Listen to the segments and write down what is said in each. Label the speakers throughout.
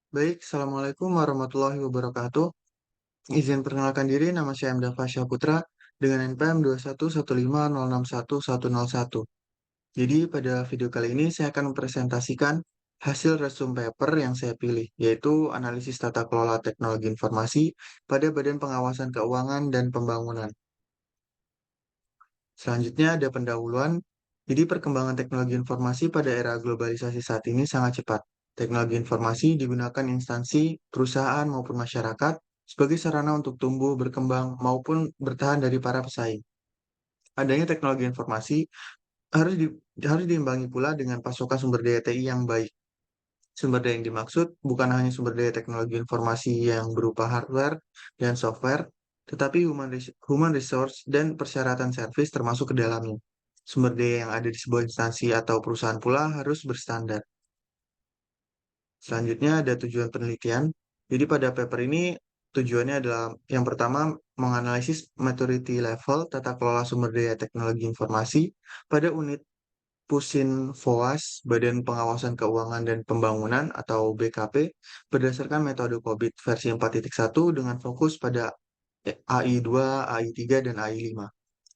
Speaker 1: Baik, Assalamualaikum warahmatullahi wabarakatuh. Izin perkenalkan diri, nama saya Hamda Fasya Putra dengan NPM 21150611101. Jadi pada video kali ini saya akan mempresentasikan hasil resume paper yang saya pilih, yaitu analisis tata kelola teknologi informasi pada Badan Pengawasan Keuangan dan Pembangunan. Selanjutnya ada pendahuluan. Jadi perkembangan teknologi informasi pada era globalisasi saat ini sangat cepat. Teknologi informasi digunakan instansi, perusahaan maupun masyarakat sebagai sarana untuk tumbuh, berkembang maupun bertahan dari para pesaing. Adanya teknologi informasi harus di, harus diimbangi pula dengan pasokan sumber daya TI yang baik. Sumber daya yang dimaksud bukan hanya sumber daya teknologi informasi yang berupa hardware dan software, tetapi human resource dan persyaratan servis termasuk ke dalamnya. Sumber daya yang ada di sebuah instansi atau perusahaan pula harus berstandar. Selanjutnya ada tujuan penelitian. Jadi pada paper ini tujuannya adalah yang pertama menganalisis maturity level tata kelola sumber daya teknologi informasi pada unit Pusin FOAS, Badan Pengawasan Keuangan dan Pembangunan atau BKP, berdasarkan metode COVID versi 4.1 dengan fokus pada AI2, AI3, dan AI5.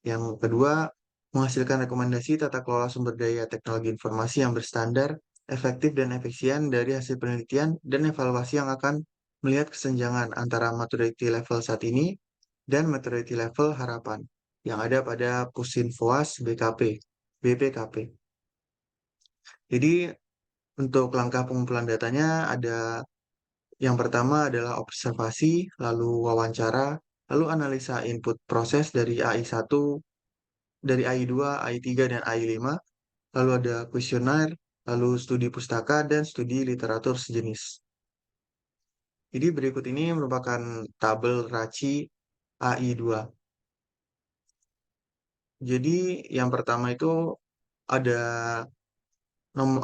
Speaker 1: Yang kedua, menghasilkan rekomendasi tata kelola sumber daya teknologi informasi yang berstandar, efektif, dan efisien dari hasil penelitian dan evaluasi yang akan melihat kesenjangan antara maturity level saat ini dan maturity level harapan yang ada pada Pusin FOAS BKP, BPKP. Jadi untuk langkah pengumpulan datanya ada yang pertama adalah observasi, lalu wawancara, lalu analisa input proses dari AI1, dari AI2, AI3, dan AI5, lalu ada kuesioner, lalu studi pustaka, dan studi literatur sejenis. Jadi berikut ini merupakan tabel RACI AI2. Jadi yang pertama itu ada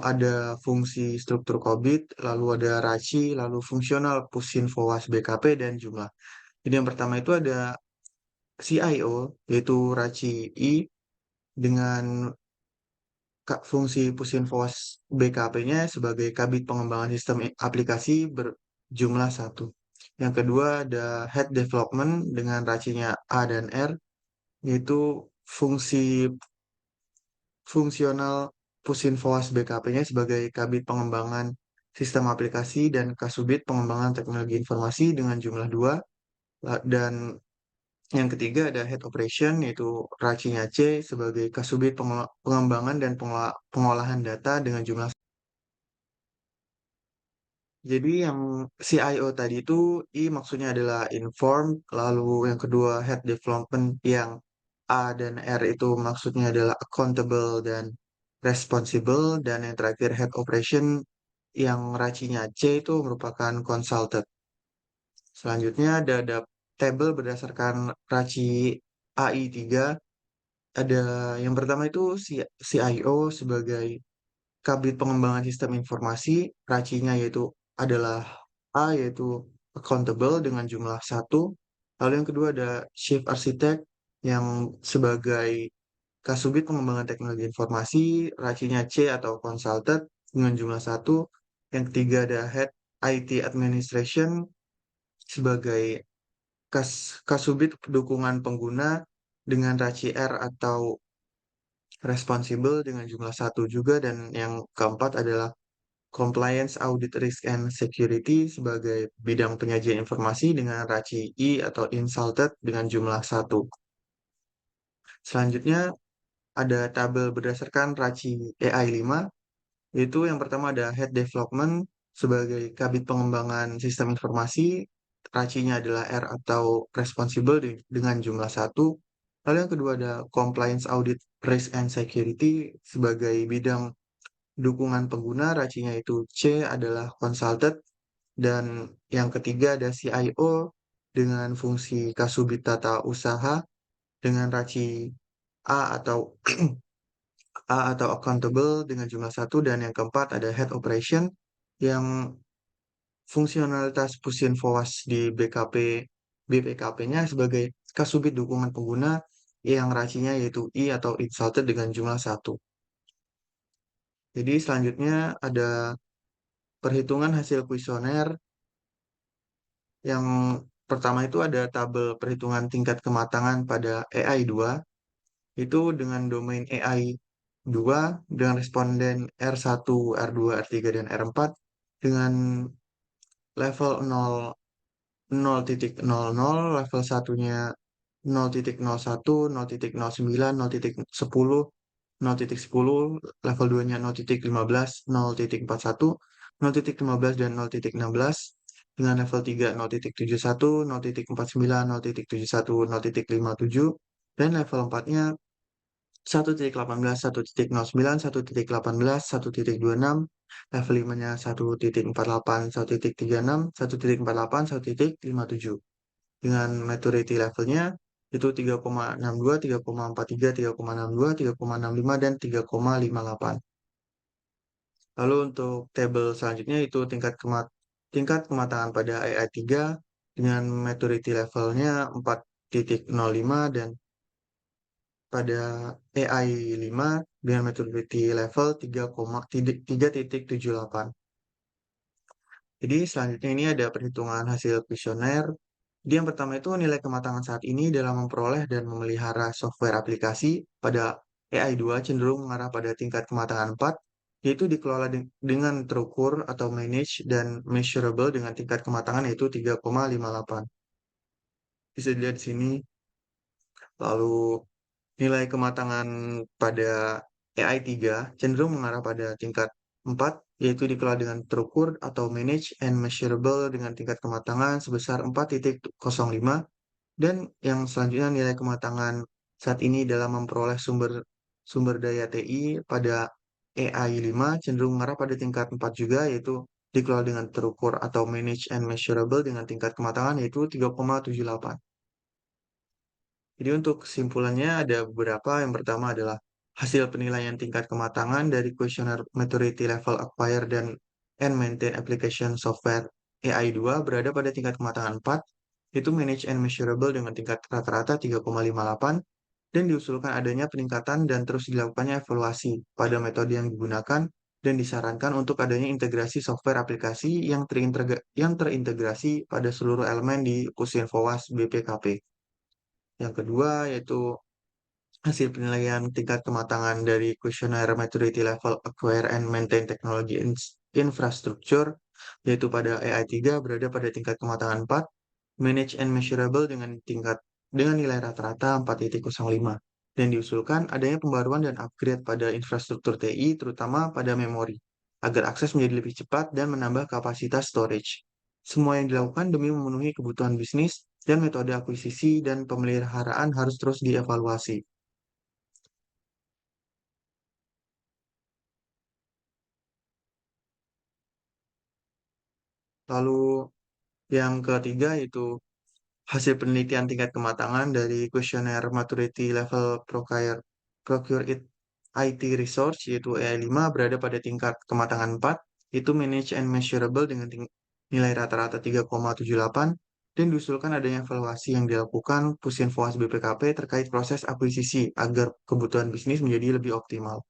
Speaker 1: ada fungsi struktur COBIT, lalu ada RACI, lalu fungsional Pusin FOAS BKP, dan jumlah. Jadi yang pertama itu ada CIO, yaitu RACI I, dengan fungsi Pusin FOAS BKP-nya sebagai Kabit Pengembangan Sistem Aplikasi berjumlah satu. Yang kedua ada Head Development dengan RACI-nya A dan R, yaitu fungsi fungsional Pusinfoas BKP-nya sebagai Kabid Pengembangan Sistem Aplikasi dan Kasubit Pengembangan Teknologi Informasi dengan jumlah dua. Dan yang ketiga ada Head Operation, yaitu Racinya C sebagai Kasubit Pengembangan dan Pengolahan Data dengan jumlah. Jadi yang CIO tadi itu I maksudnya adalah inform, lalu yang kedua Head Development yang A dan R itu maksudnya adalah accountable dan responsible, dan yang terakhir Head Operation yang racinya C itu merupakan consultant. Selanjutnya ada tabel berdasarkan raci AI3. Ada yang pertama itu CIO sebagai Kabit Pengembangan Sistem Informasi, racinya yaitu adalah A, yaitu accountable dengan jumlah satu. Lalu yang kedua ada Chief Architect yang sebagai Kasubit Pengembangan Teknologi Informasi, racinya C atau Consultant dengan jumlah satu. Yang ketiga ada Head IT Administration sebagai Kasubit Dukungan Pengguna dengan raci R atau Responsible dengan jumlah satu juga. Dan yang keempat adalah Compliance Audit Risk and Security sebagai bidang penyajian informasi dengan raci I atau Insulted dengan jumlah satu. Selanjutnya ada tabel berdasarkan raci AI5, yaitu yang pertama ada Head Development sebagai Kabit Pengembangan Sistem Informasi, racinya adalah R atau Responsible dengan jumlah satu. Lalu yang kedua ada Compliance Audit Risk and Security sebagai bidang dukungan pengguna, racinya itu C adalah Consulted. Dan yang ketiga ada CIO dengan fungsi Kasubit Tata Usaha dengan raci A atau accountable dengan jumlah satu. Dan yang keempat ada Head Operation yang fungsionalitas Pusin FOAS di BPKP-nya sebagai Kasubit Dukungan Pengguna yang racinya yaitu I atau Insulted dengan jumlah satu. Jadi selanjutnya ada perhitungan hasil kuesioner yang pertama itu ada tabel perhitungan tingkat kematangan pada AI 2 itu dengan domain AI 2 dengan responden R1, R2, R3, dan R4 dengan level 0,00, level satunya 0,01, 0,09, 0,10, 0,10, level 2-nya 0,15, 0,41, 0,15, dan 0,16, dengan level 3 0,71, 0,49, 0,71, 0,57, dan level 4-nya 1,18, 1,09, 1,18, 1,26, level 5-nya 1,48, 1,36, 1,48, 1,57. Dengan maturity levelnya itu 3,62, 3,43, 3,62, 3,65, dan 3,58. Lalu untuk tabel selanjutnya itu tingkat kematangan pada AI 3 dengan maturity levelnya 4,05 dan pada AI 5 dengan maturity level 3,78. Jadi selanjutnya ini ada perhitungan hasil kuesioner. Jadi yang pertama itu nilai kematangan saat ini dalam memperoleh dan memelihara software aplikasi pada AI 2 cenderung mengarah pada tingkat kematangan 4, yaitu dikelola dengan terukur atau manage dan measurable dengan tingkat kematangan yaitu 3,58. Bisa dilihat di sini. Lalu nilai kematangan pada AI 3 cenderung mengarah pada tingkat 4, yaitu dikelola dengan terukur atau manage and measurable dengan tingkat kematangan sebesar 4,05. Dan yang selanjutnya nilai kematangan saat ini dalam memperoleh sumber sumber daya TI pada AI 5 cenderung mengarah pada tingkat 4 juga, yaitu dikelola dengan terukur atau manage and measurable dengan tingkat kematangan yaitu 3,78. Jadi untuk kesimpulannya ada beberapa. Yang pertama adalah hasil penilaian tingkat kematangan dari kuesioner maturity level acquire dan and maintain application software AI 2 berada pada tingkat kematangan 4, itu manage and measurable dengan tingkat rata-rata 3,58, dan diusulkan adanya peningkatan dan terus dilakukannya evaluasi pada metode yang digunakan dan disarankan untuk adanya integrasi software aplikasi yang terintegrasi pada seluruh elemen di Pusinfowast BPKP. Yang kedua yaitu hasil penilaian tingkat kematangan dari kuesioner maturity level acquire and maintain technology infrastructure, yaitu pada AI 3 berada pada tingkat kematangan 4, manage and measurable dengan nilai rata-rata 4,05, dan diusulkan adanya pembaruan dan upgrade pada infrastruktur TI terutama pada memori agar akses menjadi lebih cepat dan menambah kapasitas storage. Semua yang dilakukan demi memenuhi kebutuhan bisnis dan metode akuisisi dan pemeliharaan harus terus dievaluasi. Lalu yang ketiga yaitu hasil penelitian tingkat kematangan dari kuesioner maturity level procure it IT resource yaitu AI 5 berada pada tingkat kematangan 4, itu manage and measurable dengan nilai rata-rata 3,78, dan diusulkan adanya evaluasi yang dilakukan Pusinfo BPKP terkait proses akuisisi agar kebutuhan bisnis menjadi lebih optimal.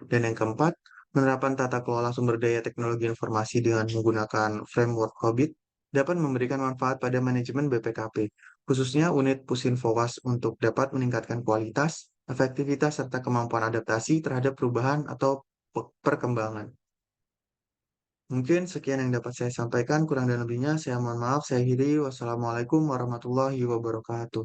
Speaker 1: Dan yang keempat, penerapan tata kelola sumber daya teknologi informasi dengan menggunakan framework COBIT dapat memberikan manfaat pada manajemen BPKP, khususnya unit Pusinfowas untuk dapat meningkatkan kualitas, efektivitas, serta kemampuan adaptasi terhadap perubahan atau perkembangan. Mungkin sekian yang dapat saya sampaikan, kurang dan lebihnya saya mohon maaf, saya akhiri. Wassalamualaikum warahmatullahi wabarakatuh.